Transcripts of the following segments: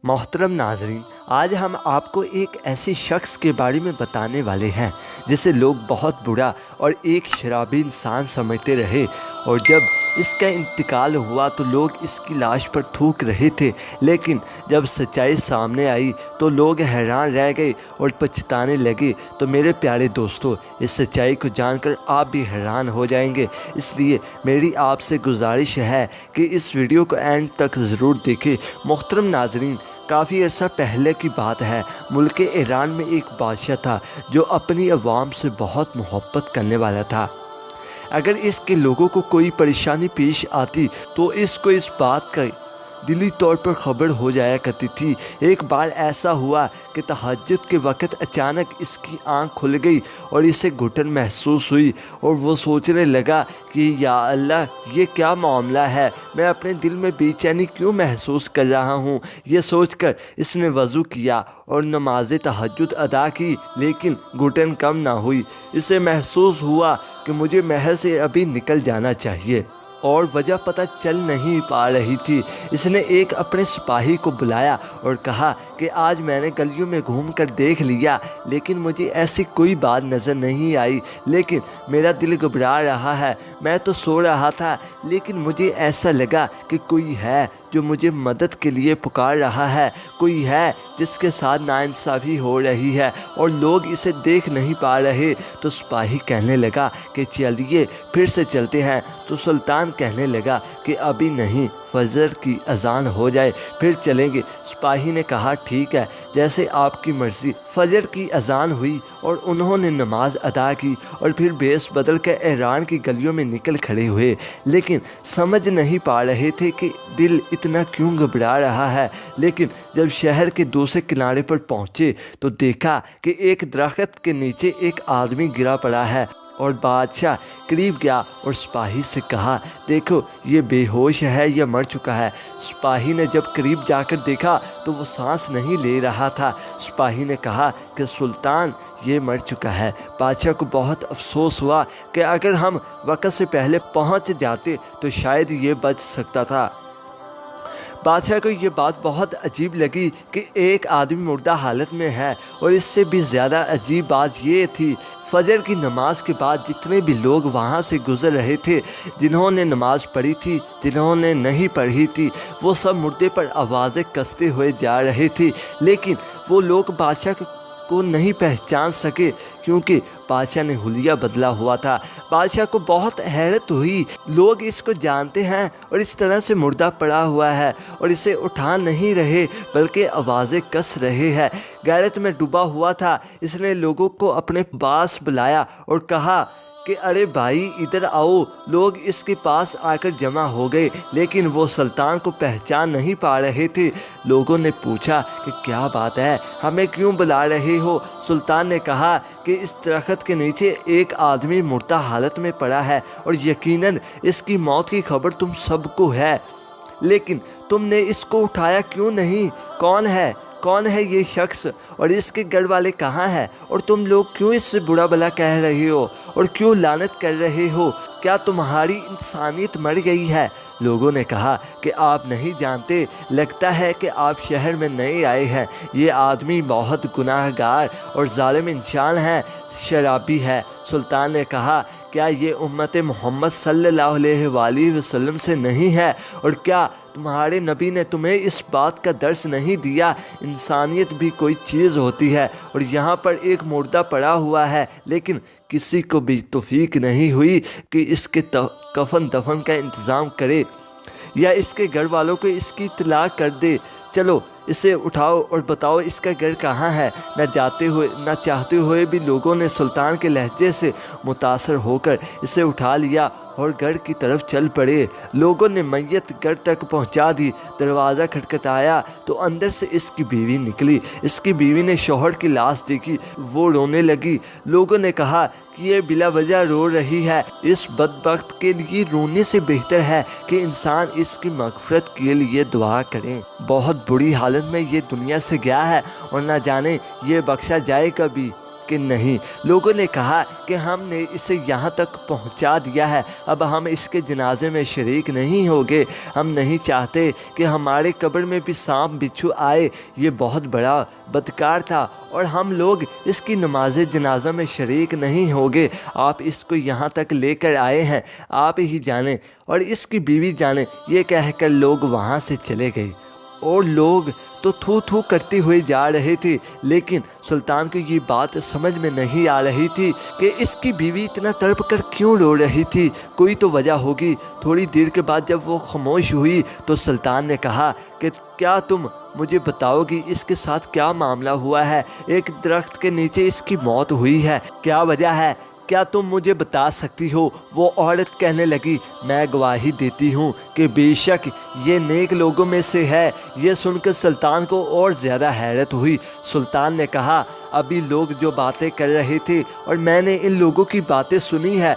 محترم ناظرین، آج ہم آپ کو ایک ایسے شخص کے بارے میں بتانے والے ہیں جسے لوگ بہت برا اور ایک شرابی انسان سمجھتے رہے، اور جب اس کا انتقال ہوا تو لوگ اس کی لاش پر تھوک رہے تھے، لیکن جب سچائی سامنے آئی تو لوگ حیران رہ گئے اور پچھتانے لگے۔ تو میرے پیارے دوستو، اس سچائی کو جان کر آپ بھی حیران ہو جائیں گے، اس لیے میری آپ سے گزارش ہے کہ اس ویڈیو کو اینڈ تک ضرور دیکھیں۔ محترم ناظرین، کافی عرصہ پہلے کی بات ہے، ملک ایران میں ایک بادشاہ تھا جو اپنی عوام سے بہت محبت کرنے والا تھا۔ اگر اس کے لوگوں کو کوئی پریشانی پیش آتی تو اس کو اس بات کا دلی طور پر خبر ہو جایا کرتی تھی۔ ایک بار ایسا ہوا کہ تہجد کے وقت اچانک اس کی آنکھ کھل گئی اور اسے گھٹن محسوس ہوئی، اور وہ سوچنے لگا کہ یا اللہ، یہ کیا معاملہ ہے، میں اپنے دل میں بے چینی کیوں محسوس کر رہا ہوں۔ یہ سوچ کر اس نے وضو کیا اور نماز تہجد ادا کی، لیکن گھٹن کم نہ ہوئی۔ اسے محسوس ہوا کہ مجھے محل سے ابھی نکل جانا چاہیے، اور وجہ پتہ چل نہیں پا رہی تھی۔ اس نے ایک اپنے سپاہی کو بلایا اور کہا کہ آج میں نے گلیوں میں گھوم کر دیکھ لیا، لیکن مجھے ایسی کوئی بات نظر نہیں آئی، لیکن میرا دل گھبرا رہا ہے۔ میں تو سو رہا تھا، لیکن مجھے ایسا لگا کہ کوئی ہے جو مجھے مدد کے لیے پکار رہا ہے، کوئی ہے جس کے ساتھ ناانصافی ہو رہی ہے اور لوگ اسے دیکھ نہیں پا رہے۔ تو سپاہی کہنے لگا کہ چلیے پھر سے چلتے ہیں۔ تو سلطان کہنے لگا کہ ابھی نہیں، فجر کی اذان ہو جائے پھر چلیں گے۔ سپاہی نے کہا ٹھیک ہے، جیسے آپ کی مرضی۔ فجر کی اذان ہوئی اور انہوں نے نماز ادا کی اور پھر بھیس بدل کر ایران کی گلیوں میں نکل کھڑے ہوئے، لیکن سمجھ نہیں پا رہے تھے کہ دل اتنا کیوں گھبرا رہا ہے۔ لیکن جب شہر کے دوسرے کنارے پر پہنچے تو دیکھا کہ ایک درخت کے نیچے ایک آدمی گرا پڑا ہے، اور بادشاہ قریب گیا اور سپاہی سے کہا دیکھو یہ بے ہوش ہے یا مر چکا ہے۔ سپاہی نے جب قریب جا کر دیکھا تو وہ سانس نہیں لے رہا تھا۔ سپاہی نے کہا کہ سلطان یہ مر چکا ہے۔ بادشاہ کو بہت افسوس ہوا کہ اگر ہم وقت سے پہلے پہنچ جاتے تو شاید یہ بچ سکتا تھا۔ بادشاہ کو یہ بات بہت عجیب لگی کہ ایک آدمی مردہ حالت میں ہے، اور اس سے بھی زیادہ عجیب بات یہ تھی، فجر کی نماز کے بعد جتنے بھی لوگ وہاں سے گزر رہے تھے، جنہوں نے نماز پڑھی تھی، جنہوں نے نہیں پڑھی تھی، وہ سب مردے پر آوازیں کستے ہوئے جا رہے تھے، لیکن وہ لوگ بادشاہ کو نہیں پہچان سکے کیونکہ بادشاہ نے حلیہ بدلا ہوا تھا۔ بادشاہ کو بہت حیرت ہوئی، لوگ اس کو جانتے ہیں اور اس طرح سے مردہ پڑا ہوا ہے اور اسے اٹھا نہیں رہے بلکہ آوازیں کس رہے ہیں۔ غیرت میں ڈوبا ہوا تھا، اس نے لوگوں کو اپنے پاس بلایا اور کہا کہ ارے بھائی ادھر آؤ۔ لوگ اس کے پاس آ کر جمع ہو گئے، لیکن وہ سلطان کو پہچان نہیں پا رہے تھے۔ لوگوں نے پوچھا کہ کیا بات ہے، ہمیں کیوں بلا رہے ہو؟ سلطان نے کہا کہ اس درخت کے نیچے ایک آدمی مردہ حالت میں پڑا ہے، اور یقیناً اس کی موت کی خبر تم سب کو ہے، لیکن تم نے اس کو اٹھایا کیوں نہیں؟ کون ہے یہ شخص، اور اس کے گھر والے کہاں ہیں، اور تم لوگ کیوں اس سے برا بھلا کہہ رہے ہو اور کیوں لعنت کر رہے ہو؟ کیا تمہاری انسانیت مر گئی ہے؟ لوگوں نے کہا کہ آپ نہیں جانتے، لگتا ہے کہ آپ شہر میں نئے آئے ہیں۔ یہ آدمی بہت گناہ گار اور ظالم انسان ہے، شرابی ہے۔ سلطان نے کہا کیا یہ امت محمد صلی اللہ علیہ وآلہ وسلم سے نہیں ہے، اور کیا تمہارے نبی نے تمہیں اس بات کا درس نہیں دیا؟ انسانیت بھی کوئی چیز ہوتی ہے، اور یہاں پر ایک مردہ پڑا ہوا ہے، لیکن کسی کو بھی توفیق نہیں ہوئی کہ اس کے کفن دفن کا انتظام کرے یا اس کے گھر والوں کو اس کی اطلاع کر دے۔ چلو اسے اٹھاؤ اور بتاؤ اس کا گھر کہاں ہے۔ نہ چاہتے ہوئے بھی لوگوں نے سلطان کے لہجے سے متاثر ہو کر اسے اٹھا لیا اور گھر کی طرف چل پڑے۔ لوگوں نے میت گھر تک پہنچا دی۔ دروازہ کھٹکھٹایا تو اندر سے اس کی بیوی نکلی۔ اس کی بیوی نے شوہر کی لاش دیکھی، وہ رونے لگی۔ لوگوں نے کہا کہ یہ بلا وجہ رو رہی ہے، اس بدبخت کے لیے رونے سے بہتر ہے کہ انسان اس کی مغفرت کے لیے دعا کرے۔ بہت بری حالت میں یہ دنیا سے گیا ہے اور نہ جانے یہ بخشا جائے کبھی۔ کہ نہیں۔ لوگوں نے کہا کہ ہم نے اسے یہاں تک پہنچا دیا ہے، اب ہم اس کے جنازے میں شریک نہیں ہوگے۔ ہم نہیں چاہتے کہ ہمارے قبر میں بھی سانپ بچھو آئے۔ یہ بہت بڑا بدکار تھا اور ہم لوگ اس کی نماز جنازہ میں شریک نہیں ہوگے۔ آپ اس کو یہاں تک لے کر آئے ہیں، آپ ہی جانیں اور اس کی بیوی جانیں۔ یہ کہہ کر لوگ وہاں سے چلے گئے اور لوگ تو تھو تھو کرتے ہوئے جا رہے تھے، لیکن سلطان کو یہ بات سمجھ میں نہیں آ رہی تھی کہ اس کی بیوی اتنا تڑپ کر کیوں رو رہی تھی۔ کوئی تو وجہ ہوگی۔ تھوڑی دیر کے بعد جب وہ خاموش ہوئی تو سلطان نے کہا کہ کیا تم مجھے بتاؤ گی اس کے ساتھ کیا معاملہ ہوا ہے؟ ایک درخت کے نیچے اس کی موت ہوئی ہے، کیا وجہ ہے؟ کیا تم مجھے بتا سکتی ہو؟ وہ عورت کہنے لگی، میں گواہی دیتی ہوں کہ بے شک یہ نیک لوگوں میں سے ہے۔ یہ سن کر سلطان کو اور زیادہ حیرت ہوئی۔ سلطان نے کہا، ابھی لوگ جو باتیں کر رہے تھے اور میں نے ان لوگوں کی باتیں سنی ہے،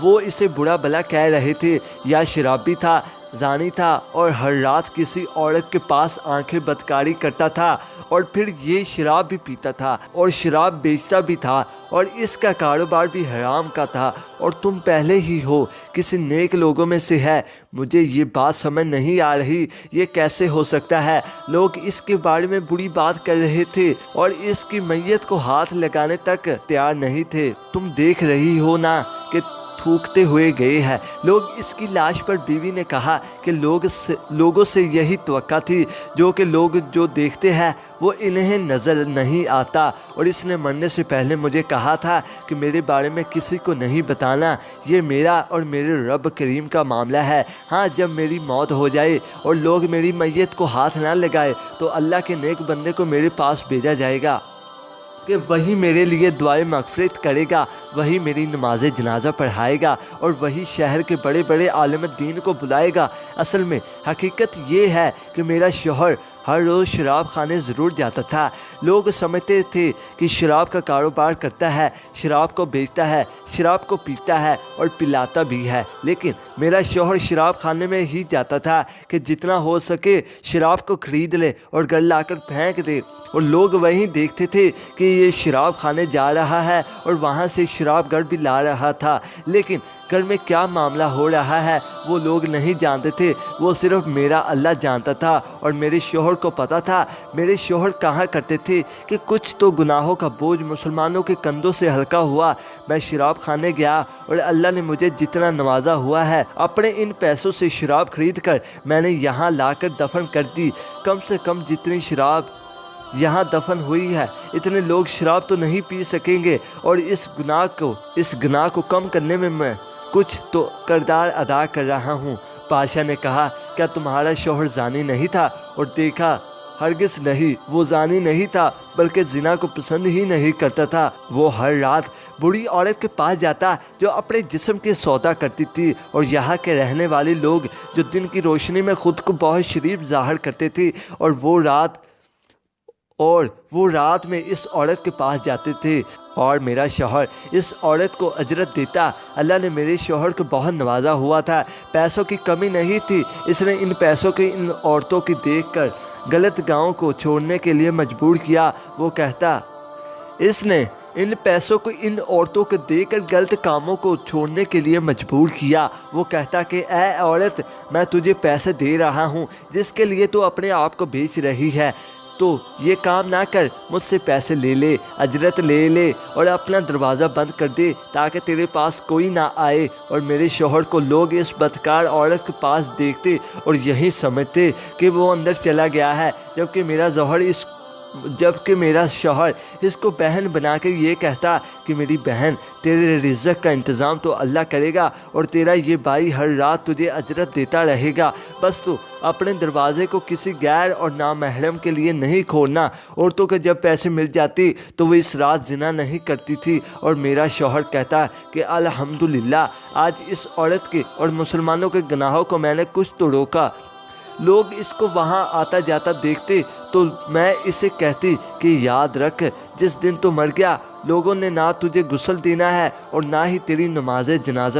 وہ اسے برا بھلا کہہ رہے تھے، یا شرابی تھا، زانی تھا اور ہر رات کسی عورت کے پاس آنکھیں بدکاری کرتا تھا، اور پھر یہ شراب بھی پیتا تھا اور شراب بیچتا بھی تھا اور اس کا کاروبار بھی حرام کا تھا، اور تم پہلے ہی ہو کسی نیک لوگوں میں سے ہے۔ مجھے یہ بات سمجھ نہیں آ رہی، یہ کیسے ہو سکتا ہے؟ لوگ اس کے بارے میں بری بات کر رہے تھے اور اس کی میت کو ہاتھ لگانے تک تیار نہیں تھے۔ تم دیکھ رہی ہو نا کہ تھوکتے ہوئے گئے ہیں لوگ اس کی لاش پر۔ بیوی نے کہا کہ لوگوں سے یہی توقع تھی، جو کہ لوگ جو دیکھتے ہیں وہ انہیں نظر نہیں آتا، اور اس نے مرنے سے پہلے مجھے کہا تھا کہ میرے بارے میں کسی کو نہیں بتانا، یہ میرا اور میرے رب کریم کا معاملہ ہے۔ ہاں، جب میری موت ہو جائے اور لوگ میری میت کو ہاتھ نہ لگائے تو اللہ کے نیک بندے کو میرے پاس بھیجا جائے گا کہ وہی میرے لیے دعائے مغفرت کرے گا، وہی میری نماز جنازہ پڑھائے گا اور وہی شہر کے بڑے بڑے عالم دین کو بلائے گا۔ اصل میں حقیقت یہ ہے کہ میرا شوہر ہر روز شراب خانے ضرور جاتا تھا۔ لوگ سمجھتے تھے کہ شراب کا کاروبار کرتا ہے، شراب کو بیچتا ہے، شراب کو پیتا ہے اور پلاتا بھی ہے، لیکن میرا شوہر شراب خانے میں ہی جاتا تھا کہ جتنا ہو سکے شراب کو خرید لے اور گھر لا کر پھینک دے، اور لوگ وہیں دیکھتے تھے کہ یہ شراب خانے جا رہا ہے اور وہاں سے شراب گھر بھی لا رہا تھا، لیکن گھر میں کیا معاملہ ہو رہا ہے وہ لوگ نہیں جانتے تھے، وہ صرف میرا اللہ جانتا تھا اور میرے شوہر کو پتا تھا۔ میرے شوہر کہا کرتے تھے کہ کچھ تو گناہوں کا بوجھ مسلمانوں کے کندھوں سے ہلکا ہوا۔ میں شراب خانے گیا اور اللہ نے مجھے جتنا نوازا ہوا ہے، اپنے ان پیسوں سے شراب خرید کر میں نے یہاں لا کر دفن کر دی۔ کم سے کم جتنی شراب یہاں دفن ہوئی ہے اتنے لوگ شراب تو نہیں پی سکیں گے، اور اس گناہ کو کم کرنے میں کچھ تو کردار ادا کر رہا ہوں۔ بادشاہ نے کہا، کیا تمہارا شوہر زانی نہیں تھا؟ اور دیکھا، ہرگز نہیں، وہ زانی نہیں تھا بلکہ زنا کو پسند ہی نہیں کرتا تھا۔ وہ ہر رات بری عورت کے پاس جاتا جو اپنے جسم کے سودا کرتی تھی، اور یہاں کے رہنے والے لوگ جو دن کی روشنی میں خود کو بہت شریف ظاہر کرتے تھے اور وہ رات میں اس عورت کے پاس جاتے تھے، اور میرا شوہر اس عورت کو اجرت دیتا۔ اللہ نے میرے شوہر کو بہت نوازا ہوا تھا، پیسوں کی کمی نہیں تھی۔ اس نے ان پیسوں کو ان عورتوں کی دیکھ کر غلط گاؤں کو چھوڑنے کے لیے مجبور کیا۔ وہ کہتا، اس نے ان پیسوں کو ان عورتوں کو دے کر غلط کاموں کو چھوڑنے کے لیے مجبور کیا۔ وہ کہتا کہ اے عورت، میں تجھے پیسے دے رہا ہوں جس کے لیے تو اپنے آپ کو بیچ رہی ہے، تو یہ کام نہ کر، مجھ سے پیسے لے لے، اجرت لے لے اور اپنا دروازہ بند کر دے تاکہ تیرے پاس کوئی نہ آئے۔ اور میرے شوہر کو لوگ اس بدکار عورت کے پاس دیکھتے اور یہی سمجھتے کہ وہ اندر چلا گیا ہے، جبکہ میرا شوہر اس کو بہن بنا کے یہ کہتا کہ میری بہن، تیرے رزق کا انتظام تو اللہ کرے گا اور تیرا یہ بھائی ہر رات تجھے اجرت دیتا رہے گا، بس تو اپنے دروازے کو کسی غیر اور نامحرم کے لیے نہیں کھولنا۔ عورتوں کو جب پیسے مل جاتے تو وہ اس رات زنا نہیں کرتی تھی، اور میرا شوہر کہتا کہ الحمدللہ، آج اس عورت کے اور مسلمانوں کے گناہوں کو میں نے کچھ تو روکا۔ لوگ اس کو وہاں آتا جاتا دیکھتے تو میں اسے کہتی کہ یاد رکھ، جس دن تو مر گیا لوگوں نے نہ تجھے غسل دینا ہے اور نہ ہی تیری نماز جنازہ